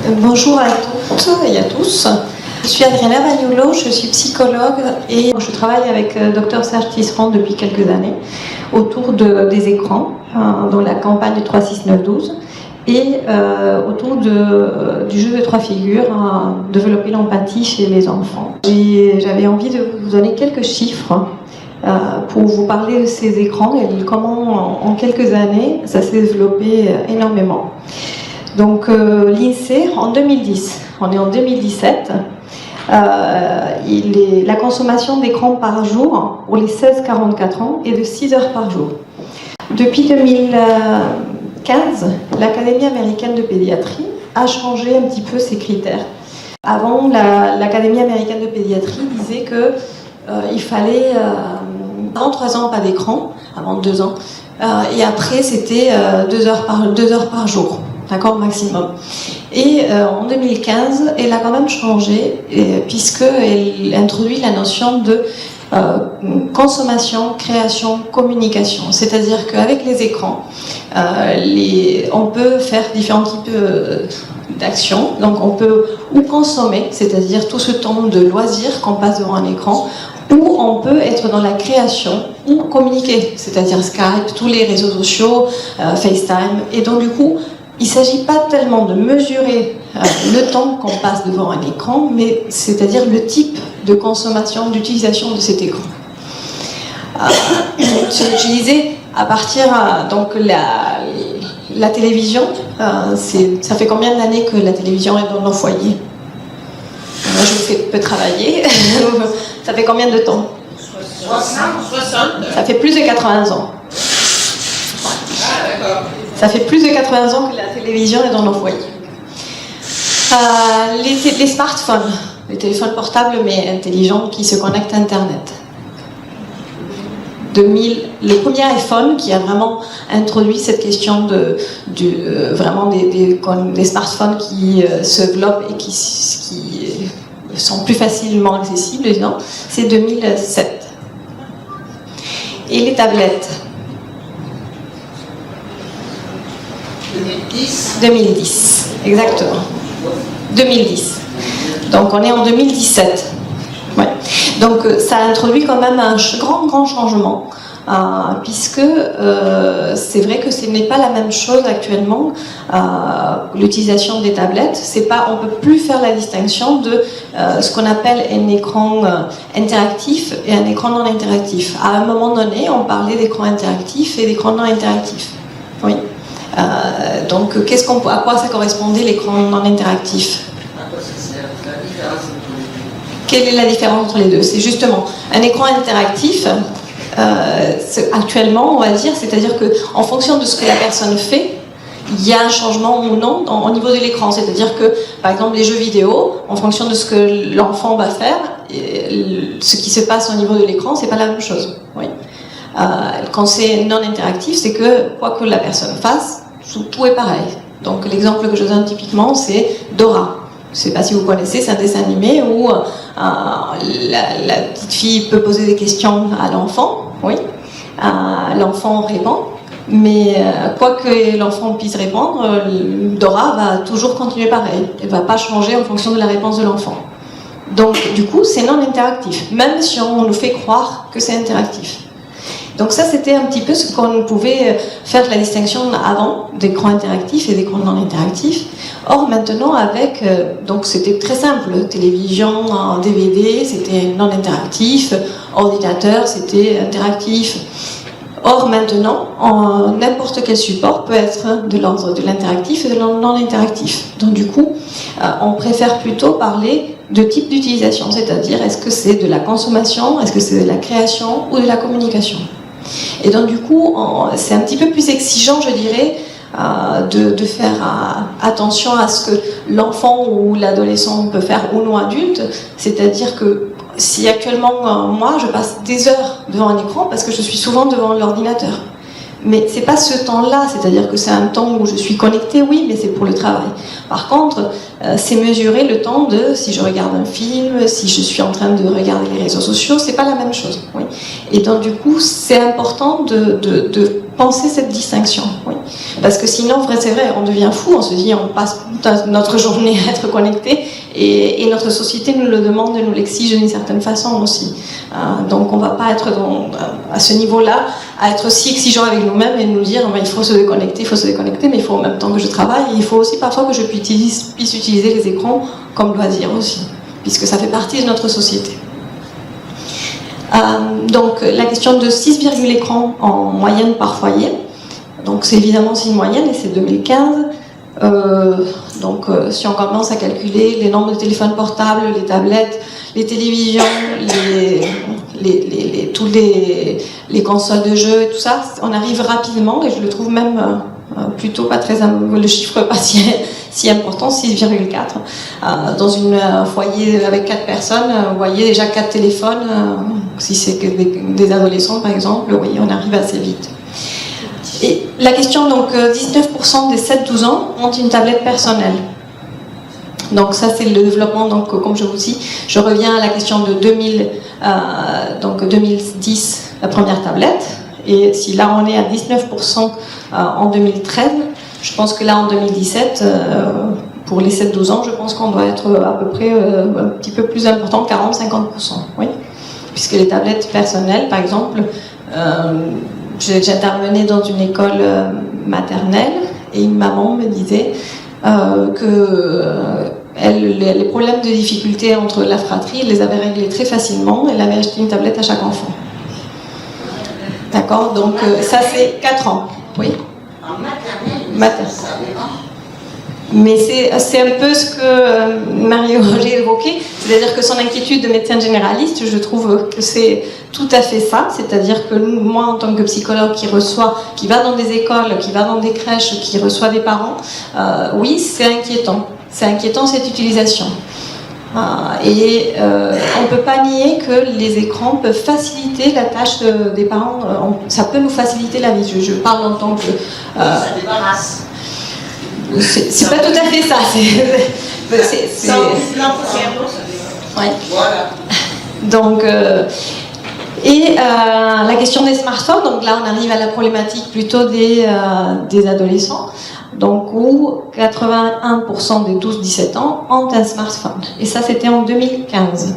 Bonjour à toutes et à tous. Je suis Adriana Bagnolo, je suis psychologue et je travaille avec Dr Serge Tisserand depuis quelques années autour des écrans dans la campagne 36912 et autour du jeu de trois figures, développer l'empathie chez les enfants. J'avais envie de vous donner quelques chiffres pour vous parler de ces écrans et comment en quelques années ça s'est développé énormément. Donc l'INSEE en 2010, on est en 2017, la consommation d'écran par jour pour les 16-44 ans est de 6 heures par jour. Depuis 2015, l'Académie américaine de pédiatrie a changé un petit peu ses critères. Avant, l'Académie américaine de pédiatrie disait qu'il fallait avant 3 ans pas d'écran, avant 2 ans, et après c'était 2 heures par jour. D'accord, maximum. Et en 2015, elle a quand même changé, puisqu'elle introduit la notion de consommation, création, communication. C'est-à-dire qu'avec les écrans, on peut faire différents types d'actions. Donc on peut ou consommer, c'est-à-dire tout ce temps de loisirs qu'on passe devant un écran, ou on peut être dans la création ou communiquer, c'est-à-dire Skype, tous les réseaux sociaux, FaceTime. Et donc du coup, il ne s'agit pas tellement de mesurer le temps qu'on passe devant un écran, mais c'est-à-dire le type de consommation, d'utilisation de cet écran. C'est utilisé à partir donc la télévision. Ça fait combien d'années que la télévision est dans nos foyers? Moi, je peux travailler. Ça fait combien de temps? 60. Ça fait plus de 80 ans. Ah, d'accord. Ça fait plus de 80 ans que la télévision est dans nos foyers. Les smartphones, les téléphones portables mais intelligents qui se connectent à Internet. Le premier iPhone qui a vraiment introduit cette question vraiment des smartphones qui se développent et qui sont plus facilement accessibles, c'est 2007. Et les tablettes. 2010, exactement. 2010. Donc on est en 2017. Ouais. Donc ça a introduit quand même un grand changement, puisque c'est vrai que ce n'est pas la même chose actuellement, l'utilisation des tablettes. On ne peut plus faire la distinction de ce qu'on appelle un écran interactif et un écran non interactif. À un moment donné, on parlait d'écran interactif et d'écran non interactif. Oui. Donc, à quoi ça correspondait l'écran non interactif? Quelle est la différence entre les deux? C'est justement un écran interactif. Actuellement, on va dire, c'est-à-dire qu'en fonction de ce que la personne fait, il y a un changement ou non au niveau de l'écran. C'est-à-dire que, par exemple, les jeux vidéo, en fonction de ce que l'enfant va faire, ce qui se passe au niveau de l'écran, c'est pas la même chose. Oui. Quand c'est non interactif, c'est que quoi que la personne fasse, tout est pareil. Donc l'exemple que je donne typiquement, c'est Dora. Je ne sais pas si vous connaissez, c'est un dessin animé où la petite fille peut poser des questions à l'enfant, oui. L'enfant répond, mais quoi que l'enfant puisse répondre, Dora va toujours continuer pareil. Elle ne va pas changer en fonction de la réponse de l'enfant. Donc du coup, c'est non interactif, même si on nous fait croire que c'est interactif. Donc ça, c'était un petit peu ce qu'on pouvait faire la distinction avant d'écran interactif et d'écran non interactif. Or maintenant, donc c'était très simple, télévision, DVD, c'était non interactif, ordinateur, c'était interactif. Or maintenant, n'importe quel support peut être de l'ordre de l'interactif et de non interactif. Donc du coup, on préfère plutôt parler de type d'utilisation, c'est-à-dire est-ce que c'est de la consommation, est-ce que c'est de la création ou de la communication. Et donc du coup, c'est un petit peu plus exigeant, je dirais, de faire attention à ce que l'enfant ou l'adolescent peut faire ou non adulte. C'est-à-dire que si actuellement, moi, je passe des heures devant un écran parce que je suis souvent devant l'ordinateur. Mais c'est pas ce temps-là, c'est-à-dire que c'est un temps où je suis connectée, oui, mais c'est pour le travail. Par contre, c'est mesurer le temps de si je regarde un film, si je suis en train de regarder les réseaux sociaux, c'est pas la même chose. Oui. Et donc du coup, c'est important de penser cette distinction. Oui. Parce que sinon, c'est vrai, on devient fou, on se dit, on passe toute notre journée à être connecté, et notre société nous le demande, nous l'exige d'une certaine façon aussi. Donc on ne va pas être à ce niveau-là, à être si exigeant avec nous-mêmes et nous dire, il faut se déconnecter, mais il faut en même temps que je travaille, et il faut aussi parfois que je puisse utiliser les écrans comme loisir aussi, puisque ça fait partie de notre société. Donc la question de 6, écrans en moyenne par foyer, donc c'est évidemment une moyenne et c'est 2015. Si on commence à calculer les nombres de téléphones portables, les tablettes, les télévisions, toutes les consoles de jeux et tout ça, on arrive rapidement, et je le trouve même plutôt pas très, le chiffre pas si important, 6,4. Dans un foyer avec 4 personnes, vous voyez déjà 4 téléphones, si c'est que des adolescents par exemple, oui, on arrive assez vite. Et la question, donc 19% des 7-12 ans ont une tablette personnelle. Donc ça c'est le développement, donc comme je vous dis, je reviens à la question de 2010, la première tablette, et si là on est à 19% en 2013, je pense que là en 2017, pour les 7-12 ans, je pense qu'on doit être à peu près un petit peu plus important, 40-50%, oui. Puisque les tablettes personnelles, par exemple, j'intervenais dans une école maternelle et une maman me disait que les problèmes de difficulté entre la fratrie, elle les avait réglés très facilement. Elle avait acheté une tablette à chaque enfant. D'accord? Donc ça c'est 4 ans. Oui? En maternelle? Mais c'est un peu ce que Marie-Roger évoquait, c'est-à-dire que son inquiétude de médecin généraliste, je trouve que c'est tout à fait ça, c'est-à-dire que moi, en tant que psychologue qui va dans des écoles, qui va dans des crèches, qui reçoit des parents, oui, c'est inquiétant. C'est inquiétant cette utilisation. On ne peut pas nier que les écrans peuvent faciliter la tâche des parents, ça peut nous faciliter la vie. Je parle en tant que... ça débarrasse. C'est pas tout à fait ça. C'est ouais. Voilà. Donc, la question des smartphones, donc là on arrive à la problématique plutôt des adolescents, donc où 81% des 12-17 ans ont un smartphone. Et ça c'était en 2015.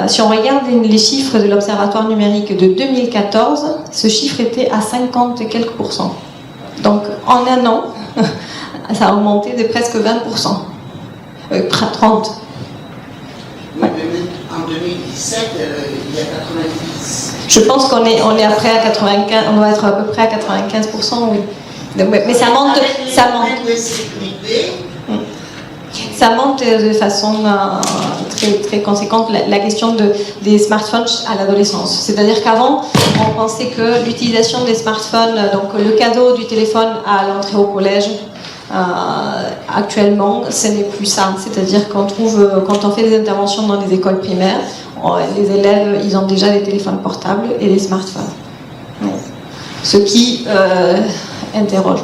Si on regarde les chiffres de l'Observatoire numérique de 2014, ce chiffre était à 50 et quelques %. Donc en un an, ça a augmenté de presque 20%. 30%. Oui, en 2017, il y a 90. Je pense qu'on est après à 95, on doit être à peu près à 95%, oui. Mais ça monte. Ça monte de façon très, très conséquente la question des smartphones à l'adolescence. C'est-à-dire qu'avant, on pensait que l'utilisation des smartphones, donc le cadeau du téléphone à l'entrée au collège, actuellement, ce n'est plus ça. C'est-à-dire qu'on trouve, quand on fait des interventions dans les écoles primaires, les élèves, ils ont déjà des téléphones portables et des smartphones. Ce qui interroge.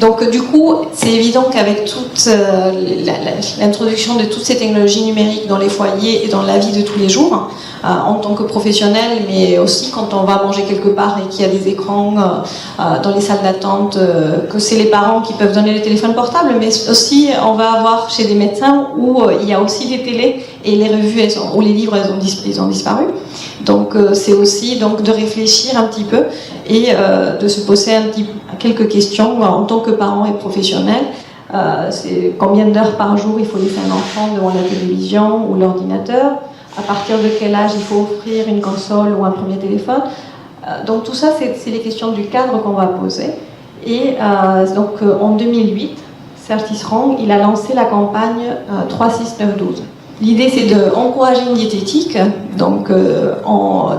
Donc du coup, c'est évident qu'avec toute l'introduction de toutes ces technologies numériques dans les foyers et dans la vie de tous les jours, en tant que professionnel, mais aussi quand on va manger quelque part et qu'il y a des écrans dans les salles d'attente, que c'est les parents qui peuvent donner les téléphones portables, mais aussi on va avoir chez des médecins où il y a aussi des télés et les revues ou les livres ils ont disparu. Donc c'est aussi donc, de réfléchir un petit peu et de se poser quelques questions en tant que parent et professionnel. C'est combien d'heures par jour il faut laisser un enfant devant la télévision ou l'ordinateur, à partir de quel âge il faut offrir une console ou un premier téléphone. Donc tout ça, c'est les questions du cadre qu'on va poser. Et donc en 2008, Certis Wrong, il a lancé la campagne 36912. L'idée, c'est d'encourager une diététique, donc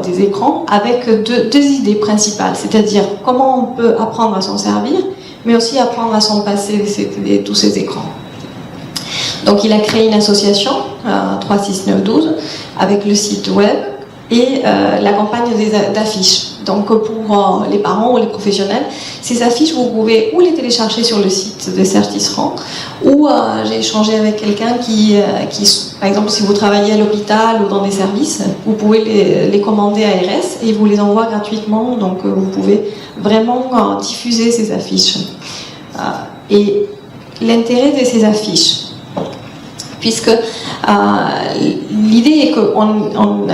des écrans, avec deux idées principales, c'est-à-dire comment on peut apprendre à s'en servir, mais aussi apprendre à s'en passer tous ces écrans. Donc il a créé une association, 36912, avec le site web et la campagne d'affiches. Donc pour les parents ou les professionnels, ces affiches, vous pouvez ou les télécharger sur le site de Certis Wrong, ou j'ai échangé avec quelqu'un qui, par exemple, si vous travaillez à l'hôpital ou dans des services, vous pouvez les commander à RS et ils vous les envoient gratuitement, donc vous pouvez vraiment diffuser ces affiches. Et l'intérêt de ces affiches, puisque l'idée est qu'on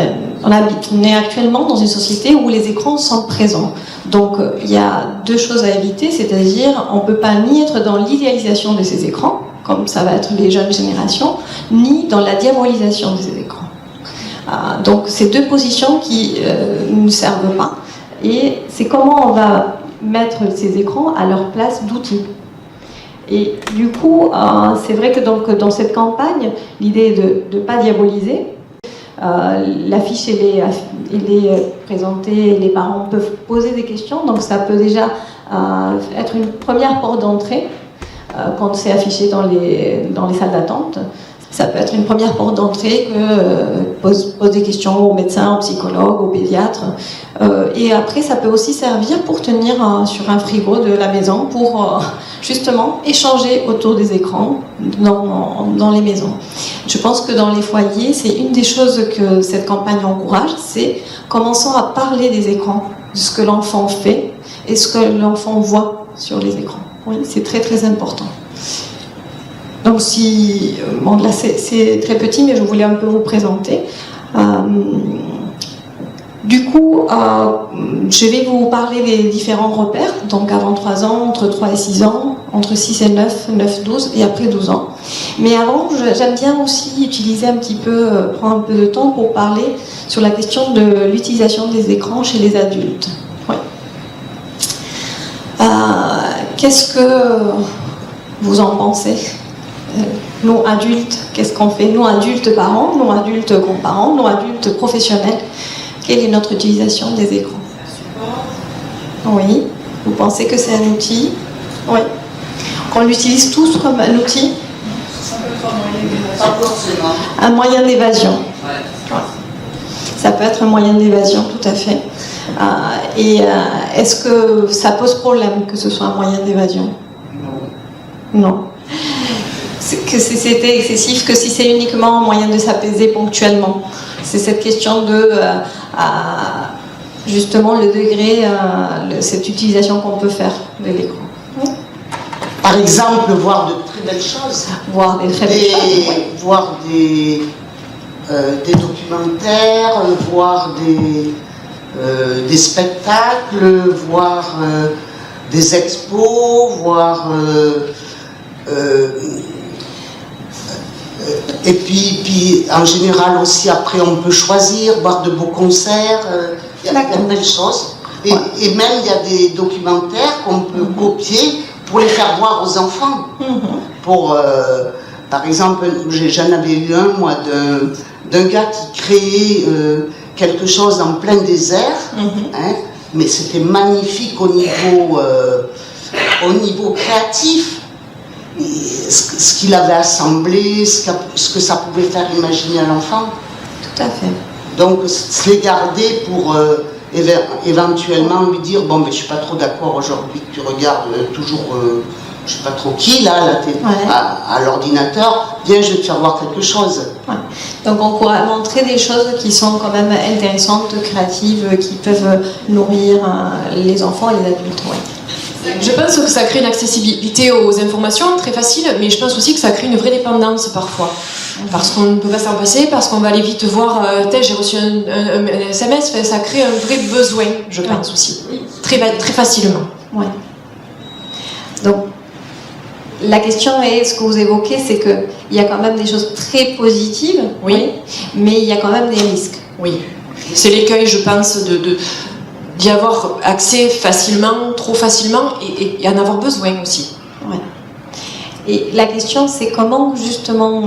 est actuellement dans une société où les écrans sont présents. Donc il y a deux choses à éviter, c'est-à-dire on ne peut pas ni être dans l'idéalisation de ces écrans, comme ça va être les jeunes générations, ni dans la diabolisation de ces écrans. Donc c'est deux positions qui ne servent pas, et c'est comment on va mettre ces écrans à leur place d'outils. Et du coup, c'est vrai que donc, dans cette campagne, l'idée est de ne pas diaboliser. L'affiche elle est présentée, les parents peuvent poser des questions, donc ça peut déjà être une première porte d'entrée quand c'est affiché dans les salles d'attente. Ça peut être une première porte d'entrée que pose des questions aux médecins, aux psychologues, aux pédiatres. Et après, ça peut aussi servir pour tenir sur un frigo de la maison pour justement échanger autour des écrans dans les maisons. Je pense que dans les foyers, c'est une des choses que cette campagne encourage, c'est commençons à parler des écrans, de ce que l'enfant fait et ce que l'enfant voit sur les écrans. Oui, c'est très très important. Donc bon, là c'est très petit, mais je voulais un peu vous présenter. Du coup, je vais vous parler des différents repères, donc avant 3 ans, entre 3 et 6 ans, entre 6 et 9, 9, 12 et après 12 ans. Mais avant, j'aime bien aussi utiliser un petit peu, prendre un peu de temps pour parler sur la question de l'utilisation des écrans chez les adultes. Ouais. Qu'est-ce que vous en pensez ? Nous adultes, qu'est-ce qu'on fait ? Nous adultes parents, nous adultes grands-parents, nous adultes professionnels, quelle est notre utilisation des écrans ? Oui, vous pensez que c'est un outil ? Oui. Qu'on l'utilise tous comme un outil ? Un moyen d'évasion. Ouais. Ça peut être un moyen d'évasion, tout à fait. Est-ce que ça pose problème que ce soit un moyen d'évasion ? Non. Que c'était excessif, que si c'est uniquement un moyen de s'apaiser ponctuellement. C'est cette question de justement le degré, cette utilisation qu'on peut faire de l'écran. Oui. Par exemple, voir de très belles choses. Voir des très belles choses. Oui. Voir des documentaires, voir des spectacles, voir des expos, voir... et puis en général aussi après on peut choisir, voir de beaux concerts, il y a plein de choses. Et même il y a des documentaires qu'on peut copier pour les faire voir aux enfants. Pour, par exemple, j'en avais eu un moi d'un gars qui créait quelque chose en plein désert, hein, mais c'était magnifique au niveau créatif. Ce qu'il avait assemblé, ce que ça pouvait faire imaginer à l'enfant. Tout à fait. Donc, se les garder pour éventuellement lui dire bon, mais je suis pas trop d'accord aujourd'hui que tu regardes toujours, je sais pas trop qui, là à l'ordinateur, viens, je vais te faire voir quelque chose. Ouais. Donc, on pourra montrer des choses qui sont quand même intéressantes, créatives, qui peuvent nourrir les enfants et les adultes. Ouais. Je pense que ça crée une accessibilité aux informations très facile, mais je pense aussi que ça crée une vraie dépendance parfois. Parce qu'on ne peut pas s'en passer, parce qu'on va aller vite voir, j'ai reçu un SMS, ça crée un vrai besoin, je pense aussi, très facilement. Ouais. Donc, la question est, ce que vous évoquez, c'est qu'il y a quand même des choses très positives, oui, mais il y a quand même des risques. Oui, c'est l'écueil, je pense, d'y avoir accès facilement, trop facilement, et en avoir besoin aussi. Ouais. Et la question, c'est comment justement,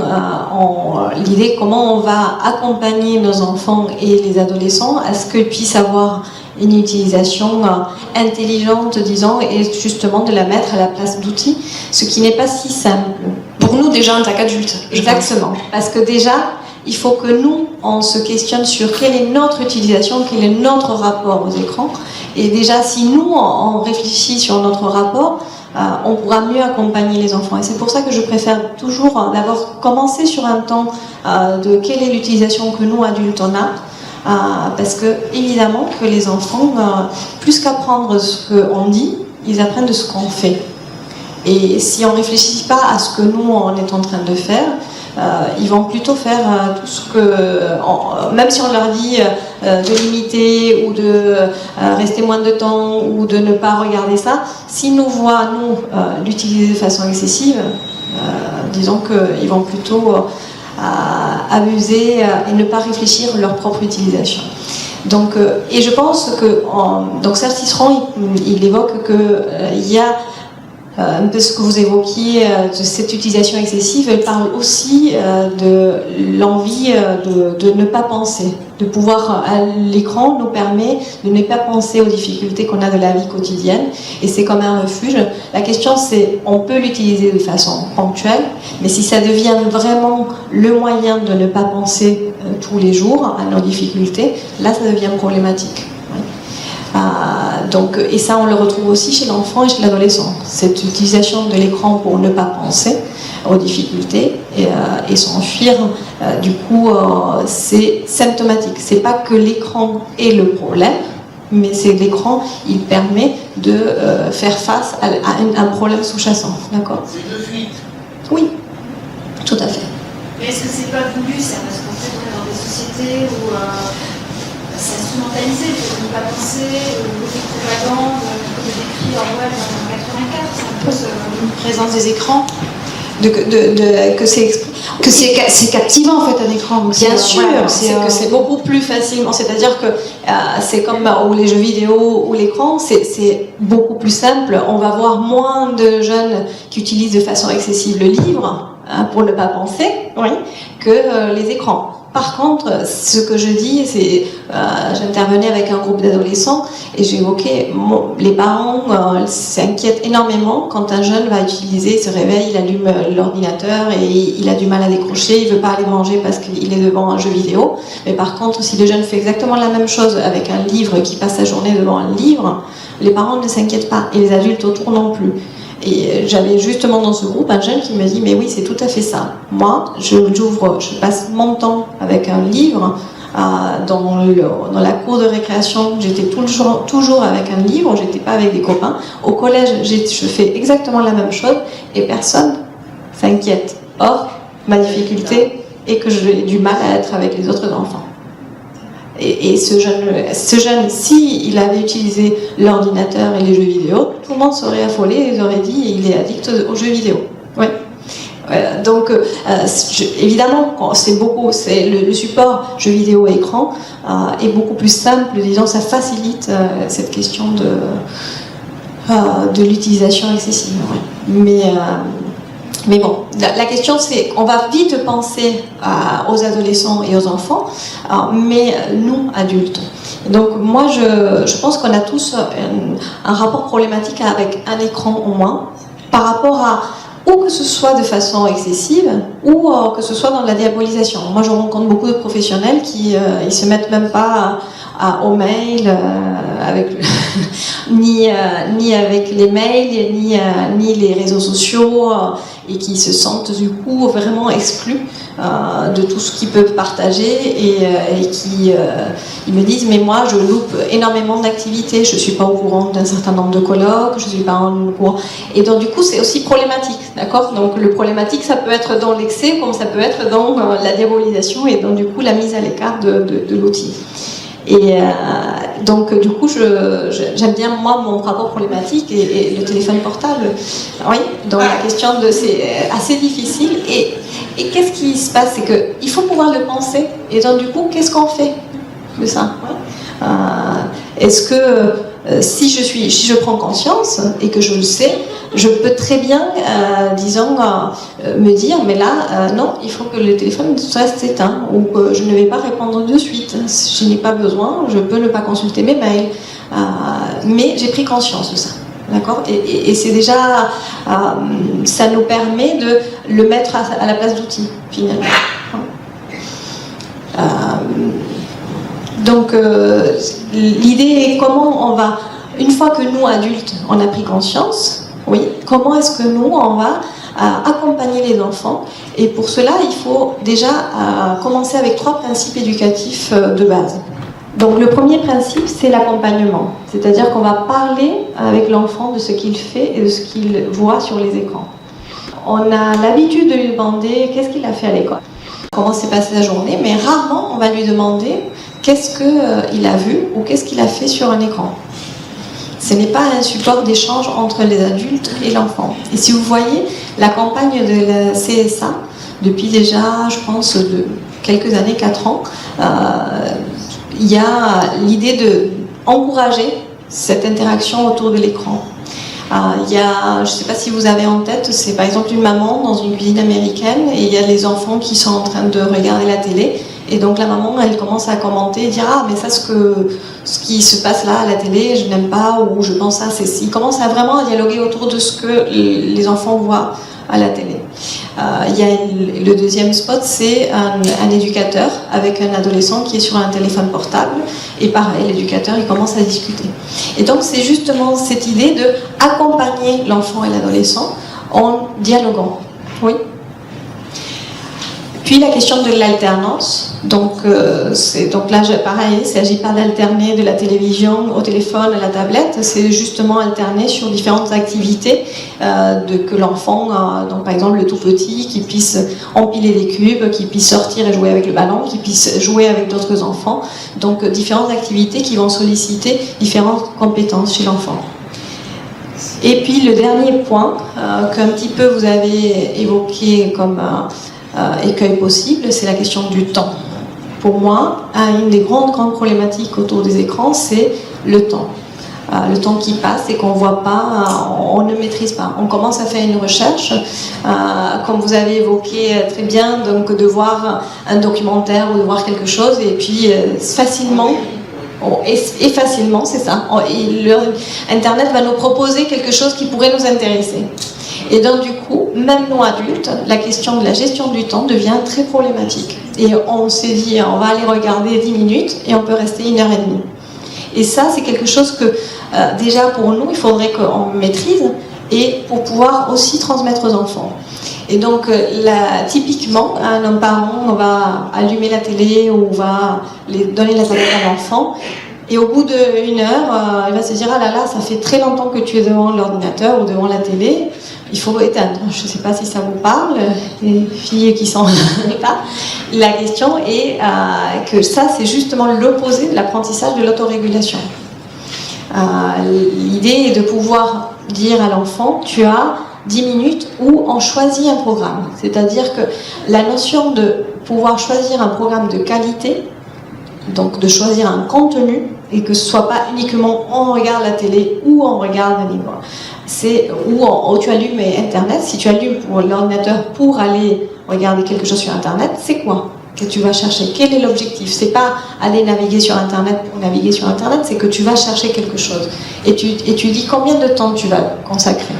l'idée, comment on va accompagner nos enfants et les adolescents à ce qu'ils puissent avoir une utilisation intelligente, disons, et justement de la mettre à la place d'outils, ce qui n'est pas si simple. Pour nous déjà en tant qu'adultes. Exactement, parce que déjà, il faut que nous, on se questionne sur quelle est notre utilisation, quel est notre rapport aux écrans. Et déjà, si nous, on réfléchit sur notre rapport, on pourra mieux accompagner les enfants. Et c'est pour ça que je préfère toujours d'abord commencer sur un temps de quelle est l'utilisation que nous, adultes, on a. Parce que, évidemment, que les enfants, plus qu'apprendre ce qu'on dit, ils apprennent de ce qu'on fait. Et si on ne réfléchit pas à ce que nous, on est en train de faire, ils vont plutôt faire tout ce que... même si on leur dit de limiter ou de rester moins de temps ou de ne pas regarder ça, s'ils nous voient, nous, l'utiliser de façon excessive, disons qu'ils vont plutôt abuser et ne pas réfléchir à leur propre utilisation. Donc, et je pense que donc Serge Tisseron, il évoque qu'il y a un peu ce que vous évoquiez de cette utilisation excessive. Elle parle aussi de l'envie de ne pas penser, de pouvoir, l'écran nous permet de ne pas penser aux difficultés qu'on a de la vie quotidienne, et c'est comme un refuge. La question c'est, on peut l'utiliser de façon ponctuelle, mais si ça devient vraiment le moyen de ne pas penser tous les jours à nos difficultés, là ça devient problématique. Donc, et ça on le retrouve aussi chez l'enfant et chez l'adolescent, cette utilisation de l'écran pour ne pas penser aux difficultés et s'enfuir, du coup c'est symptomatique. C'est pas que l'écran est le problème, mais c'est l'écran, il permet de faire face à un problème sous-jacent. D'accord ? C'est une fuite. Oui, tout à fait. Mais est-ce que c'est pas voulu ça? Parce qu'en fait on est dans des sociétés où c'est instrumentalisé, il ne faut pas penser au côté propagande, au côté décrit Orwell en 84, c'est un peu une présence des écrans. Que c'est captivant en fait un écran. Bien sûr, c'est que c'est beaucoup plus facilement. C'est-à-dire que c'est comme ou les jeux vidéo ou l'écran, c'est beaucoup plus simple. On va voir moins de jeunes qui utilisent de façon excessive le livre pour ne pas penser, oui, que les écrans. Par contre, ce que je dis, c'est, j'intervenais avec un groupe d'adolescents et j'évoquais, les parents s'inquiètent énormément quand un jeune va utiliser, se réveille, il allume l'ordinateur et il a du mal à décrocher, il veut pas aller manger parce qu'il est devant un jeu vidéo. Mais par contre, si le jeune fait exactement la même chose avec un livre, qui passe sa journée devant un livre, les parents ne s'inquiètent pas et les adultes autour non plus. Et j'avais justement dans ce groupe un jeune qui me dit mais oui c'est tout à fait ça. Moi je passe mon temps avec un livre dans la cour de récréation. J'étais toujours avec un livre, j'étais pas avec des copains. Au collège je fais exactement la même chose et personne s'inquiète. Or ma difficulté est que j'ai du mal à être avec les autres enfants. Et ce jeune, s'il avait utilisé l'ordinateur et les jeux vidéo, tout le monde serait affolé, ils auraient dit il est addict aux jeux vidéo. Ouais. Donc, évidemment, c'est le support jeux vidéo et écran est beaucoup plus simple, disons, ça facilite cette question de l'utilisation excessive. Ouais. Mais bon, la question c'est, on va vite penser aux adolescents et aux enfants, mais nous, adultes. Donc moi, je pense qu'on a tous un rapport problématique avec un écran au moins, par rapport à, ou que ce soit de façon excessive, ou que ce soit dans la diabolisation. Moi, je rencontre beaucoup de professionnels qui ils se mettent même pas au mail, ni avec les mails, ni les réseaux sociaux, et qui se sentent du coup vraiment exclus de tout ce qu'ils peuvent partager et qui ils me disent mais moi je loupe énormément d'activités, je suis pas au courant d'un certain nombre de colloques, je suis pas au courant, et donc du coup c'est aussi problématique, d'accord. Donc le problématique ça peut être dans l'excès comme ça peut être dans la diabolisation et donc du coup la mise à l'écart de l'outil. Et donc du coup j'aime bien moi mon rapport problématique et le téléphone portable. Oui, donc la question c'est assez difficile et qu'est-ce qui se passe, c'est que il faut pouvoir le penser et donc du coup qu'est-ce qu'on fait de ça? Est-ce que si je prends conscience et que je le sais, je peux très bien, disons, me dire, mais là, non, il faut que le téléphone reste éteint ou que je ne vais pas répondre de suite. Je n'ai pas besoin, je peux ne pas consulter mes mails. Mais j'ai pris conscience de ça. D'accord ? Et c'est déjà, ça nous permet de le mettre à la place d'outils, finalement. Donc, l'idée est comment on va, une fois que nous, adultes, on a pris conscience, oui, comment est-ce que nous, on va accompagner les enfants? Et pour cela, il faut déjà commencer avec 3 principes éducatifs de base. Donc le premier principe, c'est l'accompagnement. C'est-à-dire qu'on va parler avec l'enfant de ce qu'il fait et de ce qu'il voit sur les écrans. On a l'habitude de lui demander qu'est-ce qu'il a fait à l'école, comment s'est passée la journée, mais rarement on va lui demander qu'est-ce qu'il a vu ou qu'est-ce qu'il a fait sur un écran. Ce n'est pas un support d'échange entre les adultes et l'enfant. Et si vous voyez la campagne de la CSA, depuis déjà, je pense, de quelques années, 4 ans, il y a l'idée d'encourager cette interaction autour de l'écran. Il y a, je ne sais pas si vous avez en tête, c'est par exemple une maman dans une cuisine américaine et il y a les enfants qui sont en train de regarder la télé et donc la maman elle commence à commenter et dire ah mais ça ce qui se passe là à la télé je n'aime pas ou je pense à ceci. Il commence à vraiment dialoguer autour de ce que les enfants voient à la télé. Il y a le deuxième spot, c'est un éducateur avec un adolescent qui est sur un téléphone portable et pareil, l'éducateur il commence à discuter. Et donc c'est justement cette idée de accompagner l'enfant et l'adolescent en dialoguant. Oui. Puis la question de l'alternance, donc là pareil, il ne s'agit pas d'alterner de la télévision au téléphone à la tablette, c'est justement alterner sur différentes activités que l'enfant, donc par exemple le tout petit, qui puisse empiler des cubes, qui puisse sortir et jouer avec le ballon, qui puisse jouer avec d'autres enfants, donc différentes activités qui vont solliciter différentes compétences chez l'enfant. Et puis le dernier point qu'un petit peu vous avez évoqué comme écueil possible, c'est la question du temps. Pour moi, une des grandes problématiques autour des écrans, c'est le temps. Le temps qui passe et qu'on ne voit pas, on ne maîtrise pas. On commence à faire une recherche, comme vous avez évoqué très bien, donc de voir un documentaire ou de voir quelque chose, et puis facilement, c'est ça. Internet va nous proposer quelque chose qui pourrait nous intéresser. Et donc du coup, même nous adultes, la question de la gestion du temps devient très problématique. Et on s'est dit, on va aller regarder 10 minutes et on peut rester 1h30. Et ça, c'est quelque chose que déjà pour nous, il faudrait qu'on maîtrise et pour pouvoir aussi transmettre aux enfants. Et donc typiquement, un parent va allumer la télé ou va donner la tablette à l'enfant. Et au bout d'1 heure, il va se dire « Ah là là, ça fait très longtemps que tu es devant l'ordinateur ou devant la télé, il faut éteindre. » Je ne sais pas si ça vous parle, les filles qui sont là. La question est que ça, c'est justement l'opposé de l'apprentissage de l'autorégulation. L'idée est de pouvoir dire à l'enfant « Tu as 10 minutes où on choisit un programme. » C'est-à-dire que la notion de pouvoir choisir un programme de qualité, donc de choisir un contenu, et que ce ne soit pas uniquement on regarde la télé ou on regarde un livre. Ou tu allumes Internet, si tu allumes pour l'ordinateur pour aller regarder quelque chose sur Internet, c'est quoi que tu vas chercher? Quel est l'objectif? C'est pas aller naviguer sur Internet pour naviguer sur Internet, c'est que tu vas chercher quelque chose. Et tu dis combien de temps tu vas consacrer.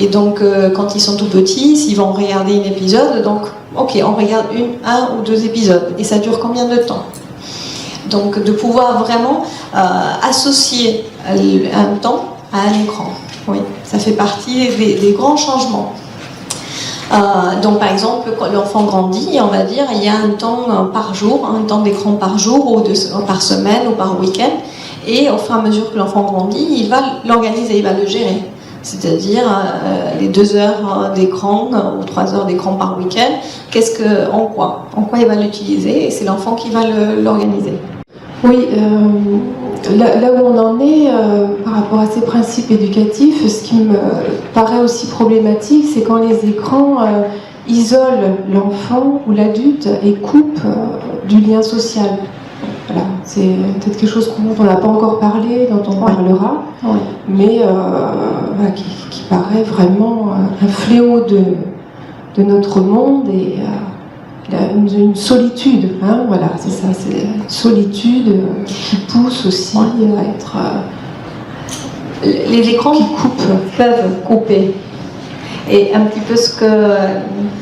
Et donc, quand ils sont tout petits, s'ils vont regarder un épisode, donc, ok, on regarde un ou 2 épisodes. Et ça dure combien de temps? Donc de pouvoir vraiment associer un temps à un écran. Oui, ça fait partie des grands changements. Donc par exemple, quand l'enfant grandit, on va dire, il y a un temps par jour, un temps d'écran par jour, ou par semaine, ou par week-end. Et au fur et à mesure que l'enfant grandit, il va l'organiser, il va le gérer. C'est-à-dire les 2 heures d'écran ou 3 heures d'écran par week-end, en quoi il va l'utiliser, et c'est l'enfant qui va l'organiser. Oui, là où on en est par rapport à ces principes éducatifs, ce qui me paraît aussi problématique, c'est quand les écrans isolent l'enfant ou l'adulte et coupent du lien social. Voilà, c'est peut-être quelque chose dont on n'a pas encore parlé, dont on parlera, mais qui paraît vraiment un fléau de notre monde et une solitude, hein, voilà, c'est ça, c'est une solitude qui pousse aussi à être... Les écrans peuvent couper. Et un petit peu ce que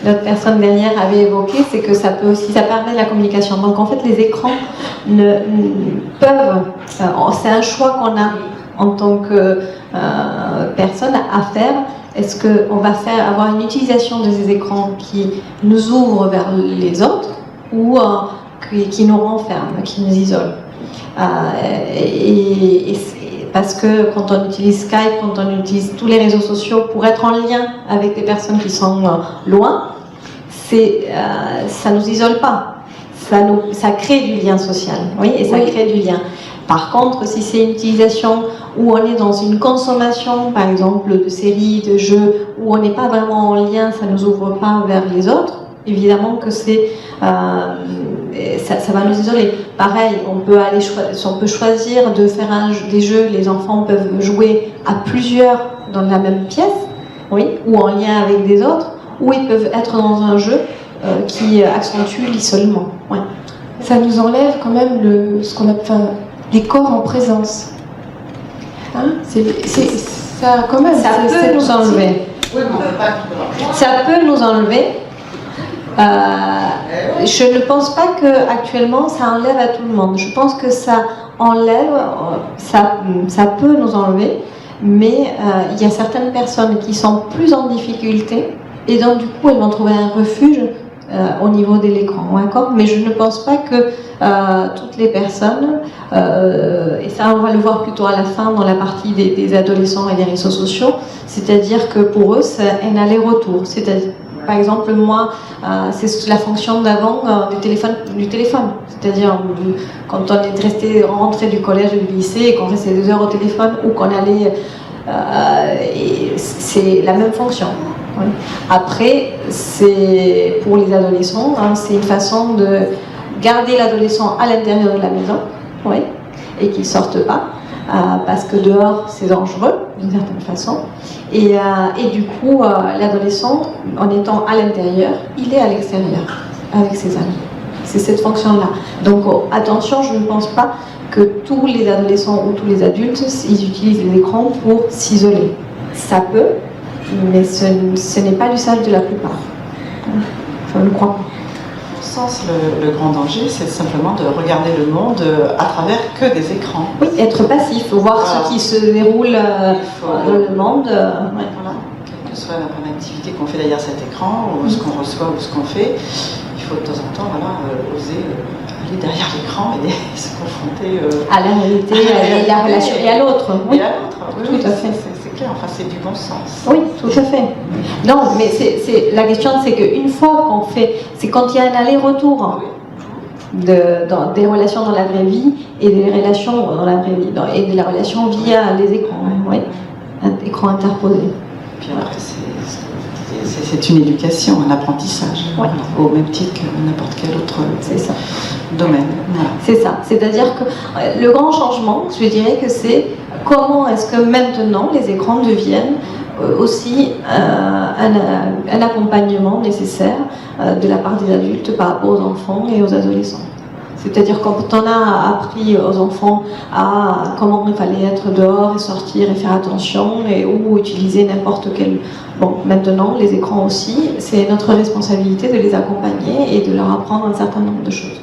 notre personne dernière avait évoqué, c'est que ça permet la communication. Donc en fait, les écrans peuvent... c'est un choix qu'on a en tant que personne à faire. Est-ce qu'on va avoir une utilisation de ces écrans qui nous ouvre vers les autres ou qui nous renferme, qui nous isole? Parce que quand on utilise Skype, quand on utilise tous les réseaux sociaux pour être en lien avec des personnes qui sont loin, ça nous isole pas. Ça crée du lien social, oui, et ça crée du lien. Par contre, si c'est une utilisation où on est dans une consommation, par exemple, de séries, de jeux, où on n'est pas vraiment en lien, ça ne nous ouvre pas vers les autres, évidemment que ça va nous isoler. Pareil, on peut choisir de faire des jeux, les enfants peuvent jouer à plusieurs dans la même pièce, oui, ou en lien avec des autres, ou ils peuvent être dans un jeu qui accentue l'isolement. Ouais. Ça nous enlève quand même ce qu'on appelle les corps en présence. Hein, ça quand même. Ça peut nous enlever. Oui, mais on peut pas. Ça peut nous enlever. Je ne pense pas que actuellement ça enlève à tout le monde. Je pense que ça enlève, ça peut nous enlever, mais il y a certaines personnes qui sont plus en difficulté et donc du coup elles vont trouver un refuge au niveau de l'écran, d'accord ? Mais je ne pense pas que toutes les personnes, et ça on va le voir plutôt à la fin dans la partie des adolescents et des réseaux sociaux, c'est-à-dire que pour eux c'est un aller-retour, c'est-à-dire par exemple, moi, c'est la fonction d'avant du téléphone. C'est-à-dire, quand on est rentré du collège et du lycée et qu'on restait 2 heures au téléphone ou qu'on allait... c'est la même fonction. Oui. Après, pour les adolescents, c'est une façon de garder l'adolescent à l'intérieur de la maison, oui, et qu'il ne sorte pas. Parce que dehors c'est dangereux d'une certaine façon et du coup l'adolescent en étant à l'intérieur il est à l'extérieur avec ses amis, c'est cette fonction là, donc attention, je ne pense pas que tous les adolescents ou tous les adultes ils utilisent l'écran pour s'isoler, ça peut, mais ce n'est pas l'usage de la plupart, je ne le crois pas. Sens, le grand danger, c'est simplement de regarder le monde à travers que des écrans. Oui, être passif, voir ce qui se déroule dans le monde. Ouais. Voilà. Quelle que soit l'activité qu'on fait derrière cet écran, ou ce qu'on reçoit ou ce qu'on fait, il faut de temps en temps oser aller derrière l'écran et se confronter à la réalité, à la relation et à l'autre. Oui. Et à l'autre, oui, tout à fait. C'est clair, enfin c'est du bon sens. Oui, tout à fait. Non, mais la question c'est qu'une fois qu'on fait, c'est quand il y a un aller-retour des relations dans la vraie vie et des relations dans la vraie vie, et de la relation via les écrans, oui, un écran interposé. Puis après, c'est une éducation, un apprentissage, ouais. Au même titre que n'importe quel autre domaine. Voilà. C'est ça, c'est-à-dire que le grand changement, je dirais que c'est comment est-ce que maintenant les écrans deviennent aussi un accompagnement nécessaire de la part des adultes par rapport aux enfants et aux adolescents. C'est-à-dire quand on a appris aux enfants à comment il fallait être dehors et sortir et faire attention ou utiliser n'importe quel... Bon, maintenant, les écrans aussi, c'est notre responsabilité de les accompagner et de leur apprendre un certain nombre de choses.